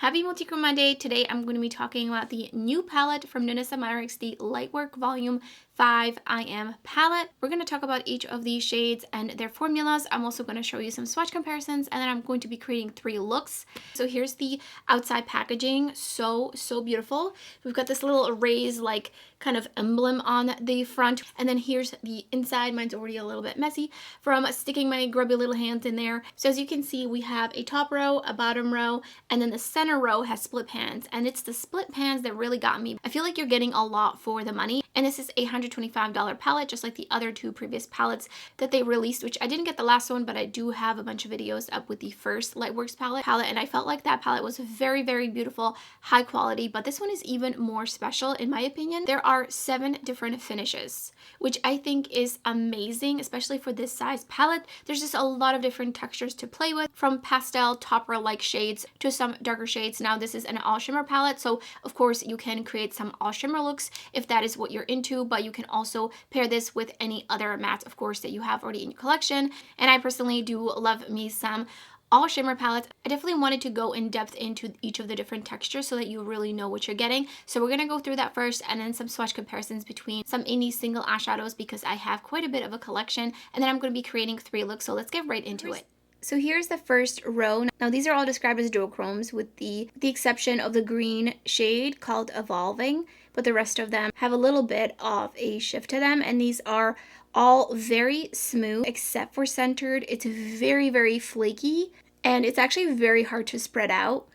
Happy Multichroma Day. Today I'm going to be talking about the new palette from Danessa Myricks, the Lightwork Volume 5 I Am palette. We're going to talk about each of these shades and their formulas. I'm also going to show you some swatch comparisons, and then I'm going to be creating 3 looks. So here's the outside packaging. So beautiful. We've got this little raised like kind of emblem on the front, and then here's the inside. Mine's already a little bit messy from sticking my grubby little hands in there. So as you can see, we have a top row, a bottom row, and then the center row has split pans, and it's the split pans that really got me. I feel like you're getting a lot for the money, and this is a $125 palette, just like the other 2 previous palettes that they released, which I didn't get the last one, but I do have a bunch of videos up with the first Lightworks palette, and I felt like that palette was very beautiful, high quality, but this one is even more special in my opinion. There are 7 different finishes, which I think is amazing, especially for this size palette. There's just a lot of different textures to play with, from pastel top row like shades to some darker shades. Now this is an all shimmer palette, so of course you can create some all shimmer looks if that is what you're into, but you can also pair this with any other mattes, of course, that you have already in your collection. And I personally do love me some all shimmer palettes. I definitely wanted to go in depth into each of the different textures so that you really know what you're getting. So we're going to go through that first, and then some swatch comparisons between some indie single eyeshadows because I have quite a bit of a collection, and then I'm going to be creating 3 looks. So let's get right into it. So here's the first row. Now these are all described as duochromes with the exception of the green shade called Evolving, but the rest of them have a little bit of a shift to them, and these are all very smooth except for Centered. It's very flaky, and it's actually very hard to spread out,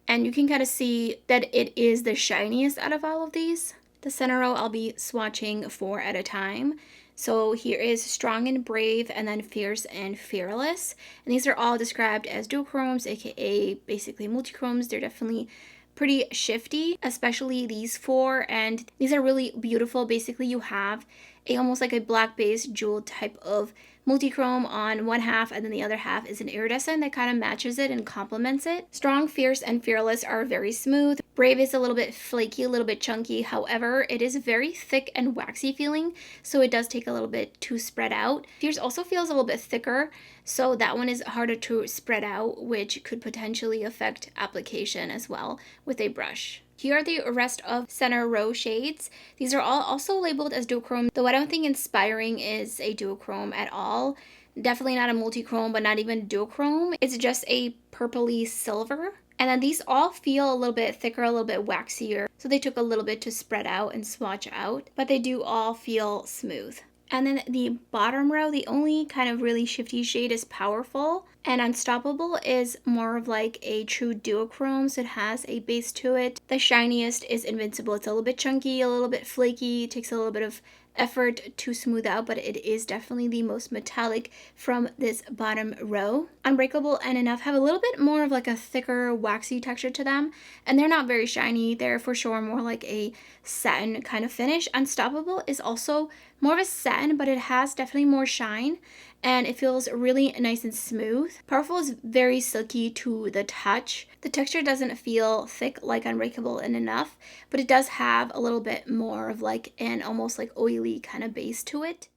and you can kind of see that it is the shiniest out of all of these. The center row I'll be swatching 4 at a time. So here is Strong and Brave, and then Fierce and Fearless. And these are all described as duochromes, aka basically multichromes. They're definitely pretty shifty, especially these 4, and these are really beautiful. Basically you have almost like a black base jewel type of multichrome on one half, and then the other half is an iridescent that kind of matches it and complements it. Strong, Fierce, and Fearless are very smooth. Brave is a little bit flaky, a little bit chunky. However, it is very thick and waxy feeling, so it does take a little bit to spread out. Fierce also feels a little bit thicker, so that one is harder to spread out, which could potentially affect application as well with a brush. Here are the rest of center row shades. These are all also labeled as duochrome, though I don't think Inspiring is a duochrome at all. Definitely not a multichrome, but not even duochrome. It's just a purpley silver. And then these all feel a little bit thicker, a little bit waxier. So they took a little bit to spread out and swatch out, but they do all feel smooth. And then the bottom row, the only kind of really shifty shade is Powerful, and Unstoppable is more of like a true duochrome, so it has a base to it. The shiniest is Invincible. It's a little bit chunky, a little bit flaky, it takes a little bit of effort to smooth out, but it is definitely the most metallic from this bottom row. Unbreakable and Enough have a little bit more of like a thicker waxy texture to them, and they're not very shiny. They're for sure more like a satin kind of finish. Unstoppable is also more of a satin, but it has definitely more shine, and it feels really nice and smooth. Powerful is very silky to the touch. The texture doesn't feel thick like Unbreakable and Enough, but it does have a little bit more of like an almost like oily kind of base to it.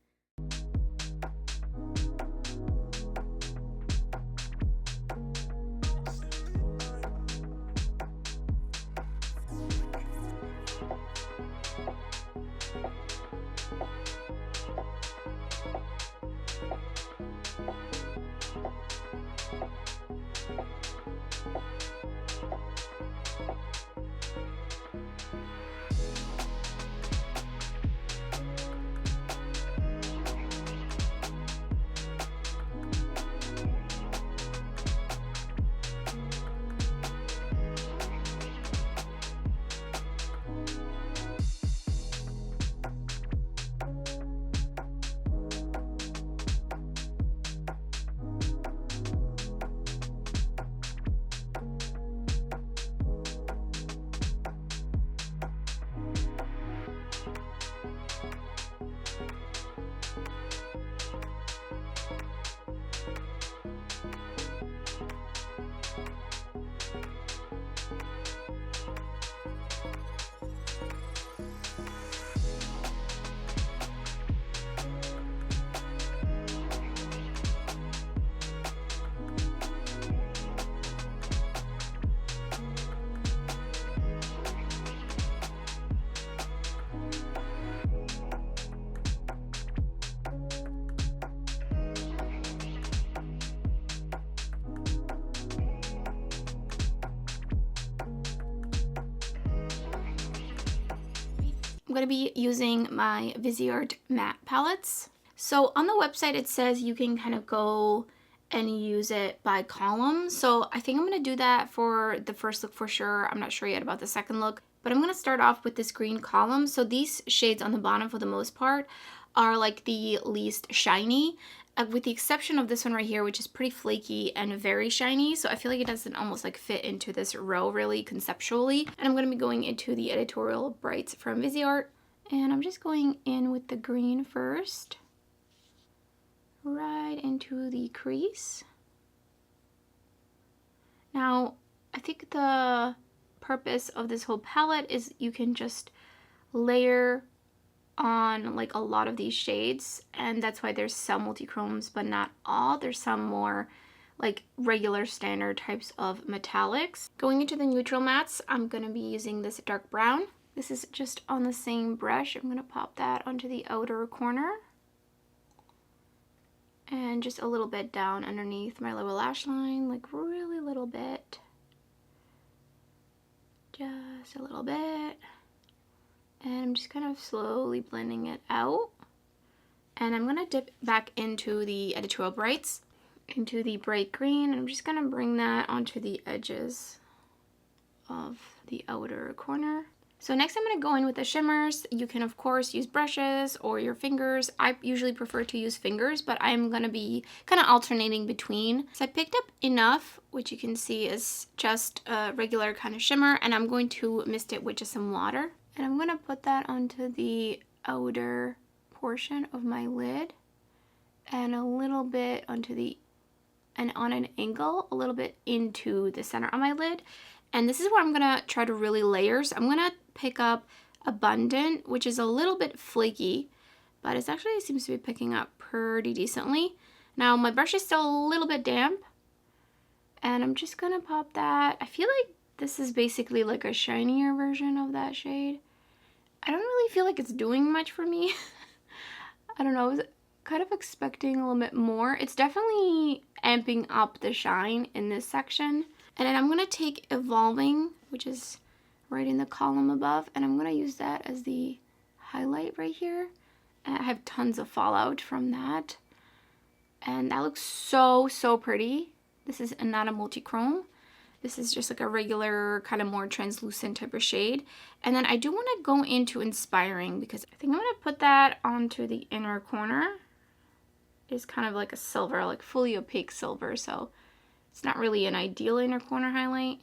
I'm going to be using my Viseart matte palettes. So on the website it says you can kind of go and use it by column. So I think I'm going to do that for the first look for sure. I'm not sure yet about the second look. But I'm going to start off with this green column. So these shades on the bottom for the most part are like the least shiny, with the exception of this one right here, which is pretty flaky and very shiny. So I feel like it doesn't almost like fit into this row really conceptually. And I'm going to be going into the Editorial Brights from Viseart. And I'm just going in with the green first, right into the crease. Now, I think the purpose of this whole palette is you can just layer on like a lot of these shades, and that's why there's some multi-chromes but not all. There's some more like regular standard types of metallics. Going into the neutral mattes, I'm going to be using this dark brown. This is just on the same brush. I'm going to pop that onto the outer corner and just a little bit down underneath my lower lash line, like really little bit, just a little bit. And I'm just kind of slowly blending it out. And I'm going to dip back into the Editorial Brights, into the bright green. And I'm just going to bring that onto the edges of the outer corner. So next I'm going to go in with the shimmers. You can of course use brushes or your fingers. I usually prefer to use fingers, but I'm going to be kind of alternating between. So I picked up enough, which you can see is just a regular kind of shimmer. And I'm going to mist it with just some water. And I'm going to put that onto the outer portion of my lid and a little bit onto the, and on an angle, a little bit into the center of my lid. And this is where I'm going to try to really layer. So I'm going to pick up Abundant, which is a little bit flaky, but it actually seems to be picking up pretty decently. Now my brush is still a little bit damp, and I'm just going to pop that. I feel like this is basically like a shinier version of that shade. I don't really feel like it's doing much for me. I don't know, I was kind of expecting a little bit more. It's definitely amping up the shine in this section. And then I'm going to take Evolving, which is right in the column above, and I'm going to use that as the highlight right here. And I have tons of fallout from that. And that looks so, so pretty. This is not a multi-chrome. This is just like a regular kind of more translucent type of shade. And then I do want to go into Inspiring because I think I'm going to put that onto the inner corner. It's kind of like a silver, like fully opaque silver, so it's not really an ideal inner corner highlight.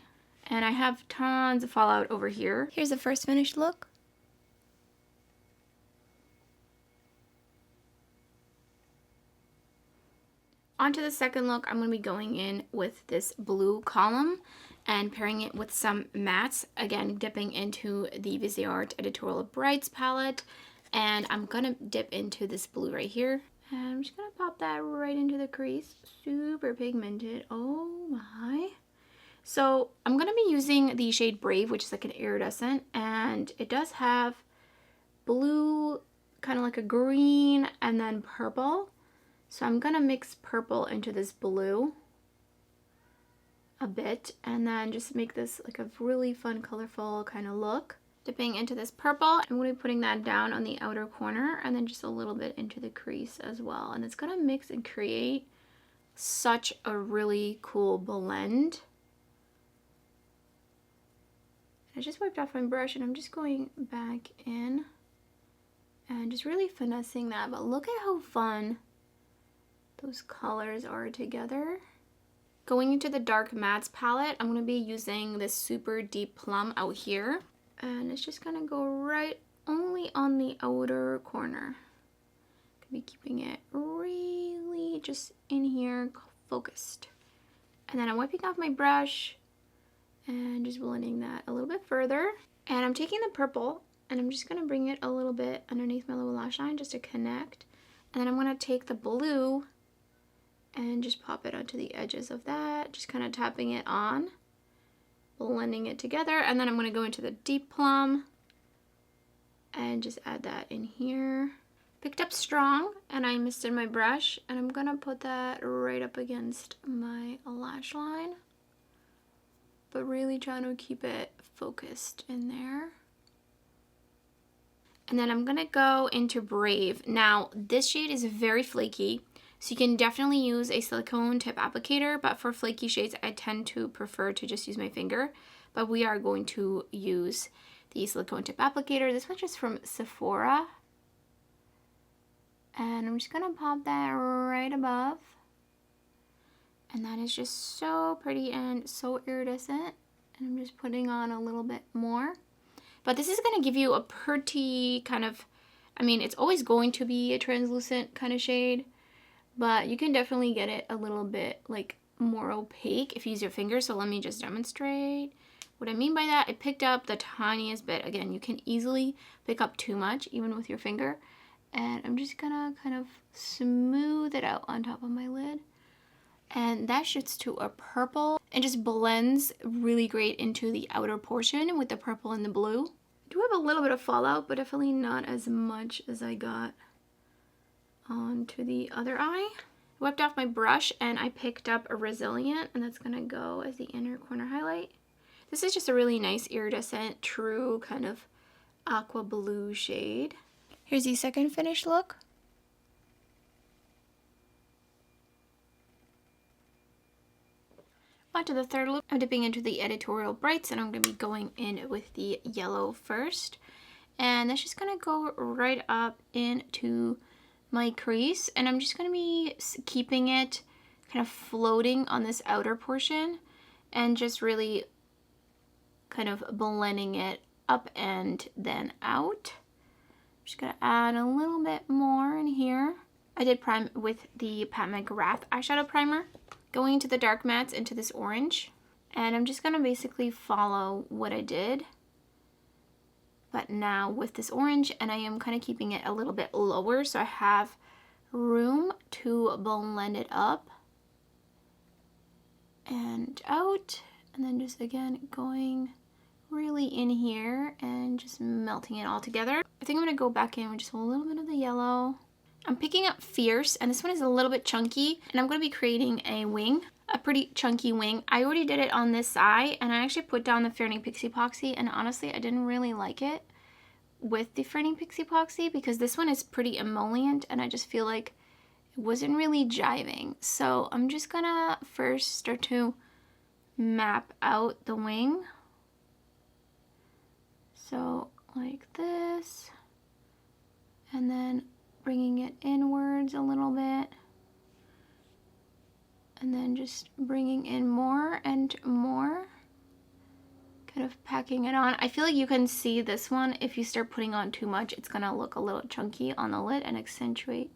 And I have tons of fallout over here. Here's the first finished look. Onto the second look, I'm going to be going in with this blue column and pairing it with some mattes. Again, dipping into the Viseart Editorial Brights palette. And I'm going to dip into this blue right here. And I'm just going to pop that right into the crease. Super pigmented. Oh my. So I'm going to be using the shade Brave, which is like an iridescent. And it does have blue, kind of like a green, and then purple. So I'm going to mix purple into this blue a bit and then just make this like a really fun, colorful kind of look. Dipping into this purple, I'm going to be putting that down on the outer corner and then just a little bit into the crease as well. And it's going to mix and create such a really cool blend. I just wiped off my brush and I'm just going back in and just really finessing that. But look at how fun those colors are together. Going into the Dark Mattes palette, I'm going to be using this Super Deep Plum out here. And it's just going to go right only on the outer corner. I'm going to be keeping it really just in here, focused. And then I'm wiping off my brush and just blending that a little bit further. And I'm taking the purple and I'm just going to bring it a little bit underneath my lower lash line just to connect. And then I'm going to take the blue and just pop it onto the edges of that, just kind of tapping it on, blending it together. And then I'm going to go into the Deep Plum and just add that in here. Picked up Strong and I misted my brush and I'm going to put that right up against my lash line, but really trying to keep it focused in there. And then I'm gonna go into Brave. Now, this shade is very flaky, so you can definitely use a silicone tip applicator, but for flaky shades, I tend to prefer to just use my finger. But we are going to use the silicone tip applicator. This one's just from Sephora. And I'm just gonna pop that right above. And that is just so pretty and so iridescent. And I'm just putting on a little bit more. But this is gonna give you a pretty kind of, I mean, it's always going to be a translucent kind of shade, but you can definitely get it a little bit like more opaque if you use your finger. So let me just demonstrate what I mean by that. I picked up the tiniest bit. Again, you can easily pick up too much even with your finger. And I'm just gonna kind of smooth it out on top of my lid. And that shifts to a purple and just blends really great into the outer portion with the purple and the blue. I do have a little bit of fallout, but definitely not as much as I got onto the other eye. I wiped off my brush and I picked up a Resilient, and that's gonna go as the inner corner highlight. This is just a really nice iridescent, true kind of aqua blue shade. Here's the second finished look. On to the third look. I'm dipping into the Editorial Brights, and I'm going to be going in with the yellow first. And that's just going to go right up into my crease. And I'm just going to be keeping it kind of floating on this outer portion and just really kind of blending it up and then out. I'm just going to add a little bit more in here. I did prime with the Pat McGrath eyeshadow primer. Going into the dark mattes into this orange, and I'm just gonna basically follow what I did, but now with this orange, and I am kind of keeping it a little bit lower so I have room to blend it up and out, and then just again going really in here and just melting it all together. I think I'm gonna go back in with just a little bit of the yellow. I'm picking up Fierce, and this one is a little bit chunky, and I'm going to be creating a wing, a pretty chunky wing. I already did it on this eye, and I actually put down the Fairning Pixie Epoxy, and honestly, I didn't really like it with the Fairning Pixie Epoxy because this one is pretty emollient, and I just feel like it wasn't really jiving. So I'm just going to first start to map out the wing. So like this, and then bringing it inwards a little bit, and then just bringing in more and more, kind of packing it on. I feel like you can see this one, if you start putting on too much, it's gonna look a little chunky on the lid and accentuate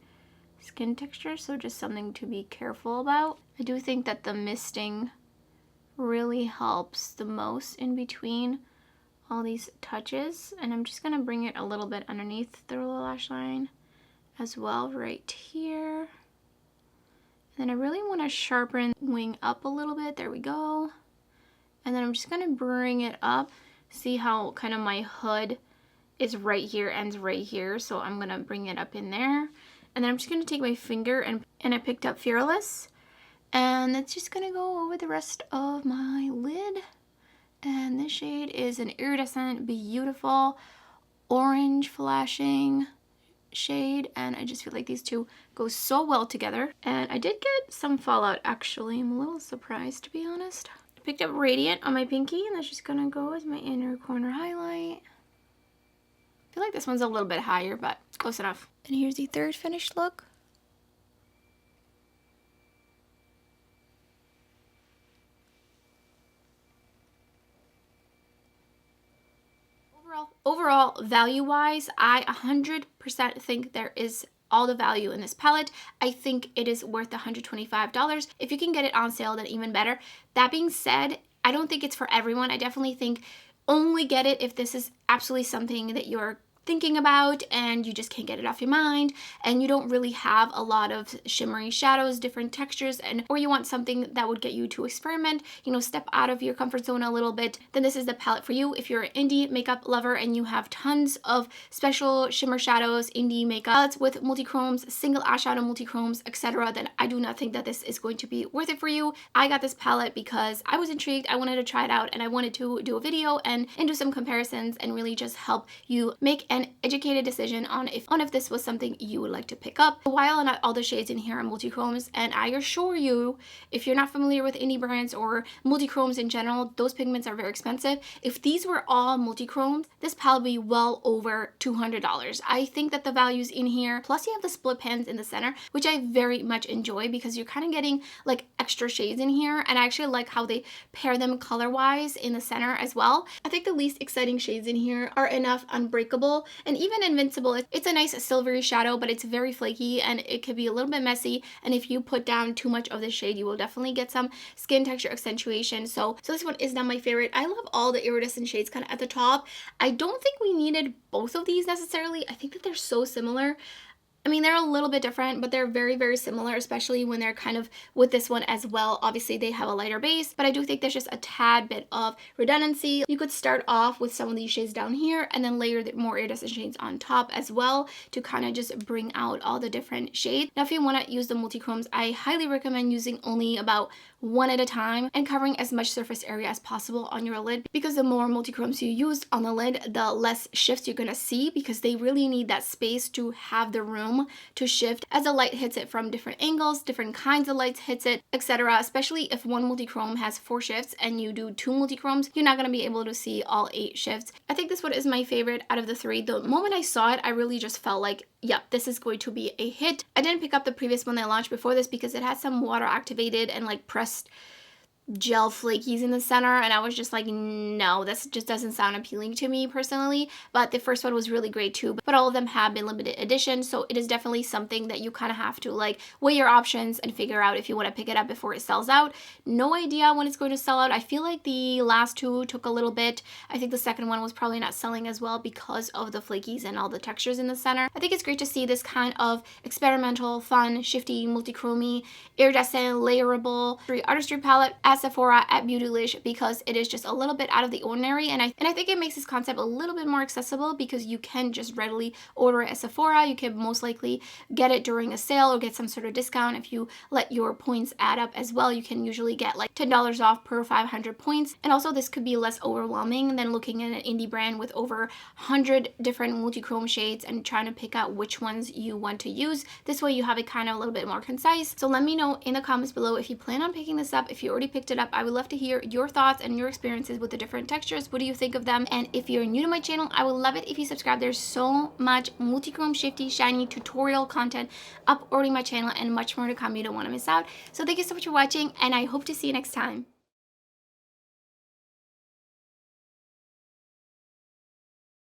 skin texture, so just something to be careful about. I do think that the misting really helps the most in between all these touches, and I'm just gonna bring it a little bit underneath the lash line as well, right here. And then I really want to sharpen the wing up a little bit. There we go. And then I'm just going to bring it up. See how kind of my hood is right here, ends right here. So I'm going to bring it up in there. And then I'm just going to take my finger and I picked up Fearless. And it's just going to go over the rest of my lid. And this shade is an iridescent, beautiful, orange flashing shade, and I just feel like these two go so well together. And I did get some fallout actually. I'm a little surprised, to be honest. I picked up Radiant on my pinky, and that's just gonna go as my inner corner highlight. I feel like this one's a little bit higher, but close enough. And here's the third finished look. Overall, value-wise, I 100% think there is all the value in this palette. I think it is worth $125. If you can get it on sale, then even better. That being said, I don't think it's for everyone. I definitely think only get it if this is absolutely something that you're thinking about and you just can't get it off your mind, and you don't really have a lot of shimmery shadows, different textures, and or you want something that would get you to experiment, you know, step out of your comfort zone a little bit, then this is the palette for you. If you're an indie makeup lover and you have tons of special shimmer shadows, indie makeup with multi-chromes, single eyeshadow multi-chromes, etc., then I do not think that this is going to be worth it for you. I got this palette because I was intrigued, I wanted to try it out, and I wanted to do a video and do some comparisons and really just help you make an educated decision on if this was something you would like to pick up. While not all the shades in here are multi-chromes, and I assure you, if you're not familiar with indie brands or multi-chromes in general, those pigments are very expensive. If these were all multi-chromes, this palette would be well over $200. I think that the values in here, plus you have the split pans in the center, which I very much enjoy because you're kind of getting like extra shades in here, and I actually like how they pair them color-wise in the center as well. I think the least exciting shades in here are Enough, Unbreakable, and even Invincible. It's a nice silvery shadow, but it's very flaky and it could be a little bit messy, and if you put down too much of this shade, you will definitely get some skin texture accentuation. So this one is not my favorite. I love all the iridescent shades kind of at the top. I don't think we needed both of these necessarily. I think that they're so similar. I mean, they're a little bit different, but they're very, very similar, especially when they're kind of with this one as well. Obviously, they have a lighter base, but I do think there's just a tad bit of redundancy. You could start off with some of these shades down here and then layer the more iridescent shades on top as well to kind of just bring out all the different shades. Now, if you want to use the multi-chromes, I highly recommend using only about one at a time and covering as much surface area as possible on your lid, because the more multi-chromes you use on the lid, the less shifts you're going to see, because they really need that space to have the room to shift as the light hits it from different angles, different kinds of lights hits it, etc. Especially if one multi-chrome has 4 shifts and you do 2 multi-chromes, you're not going to be able to see all 8 shifts. I think this one is my favorite out of the 3. The moment I saw it, I really just felt like, yeah, this is going to be a hit. I didn't pick up the previous one that launched before this because it had some water activated and like pressed gel flakies in the center, and I was just like, no, this just doesn't sound appealing to me personally. But the first one was really great too, but all of them have been limited edition, so it is definitely something that you kind of have to like weigh your options and figure out if you want to pick it up before it sells out. No idea when it's going to sell out. I feel like the last 2 took a little bit. I think the second one was probably not selling as well because of the flakies and all the textures in the center. I think it's great to see this kind of experimental, fun, shifty, multi-chromy, iridescent, layerable artistry palette at Sephora at Beautelish, because it is just a little bit out of the ordinary, and I think it makes this concept a little bit more accessible because you can just readily order it at Sephora. You can most likely get it during a sale or get some sort of discount if you let your points add up as well. You can usually get like $10 off per 500 points, and also this could be less overwhelming than looking at an indie brand with over 100 different multi-chrome shades and trying to pick out which ones you want to use. This way you have it kind of a little bit more concise. So let me know in the comments below if you plan on picking this up. If you already picked it up, I would love to hear your thoughts and your experiences with the different textures. What do you think of them? And if you're new to my channel, I would love it if you subscribe. There's so much multi-chrome, shifty, shiny tutorial content uploading my channel and much more to come. You don't want to miss out. So thank you so much for watching, and I hope to see you next time.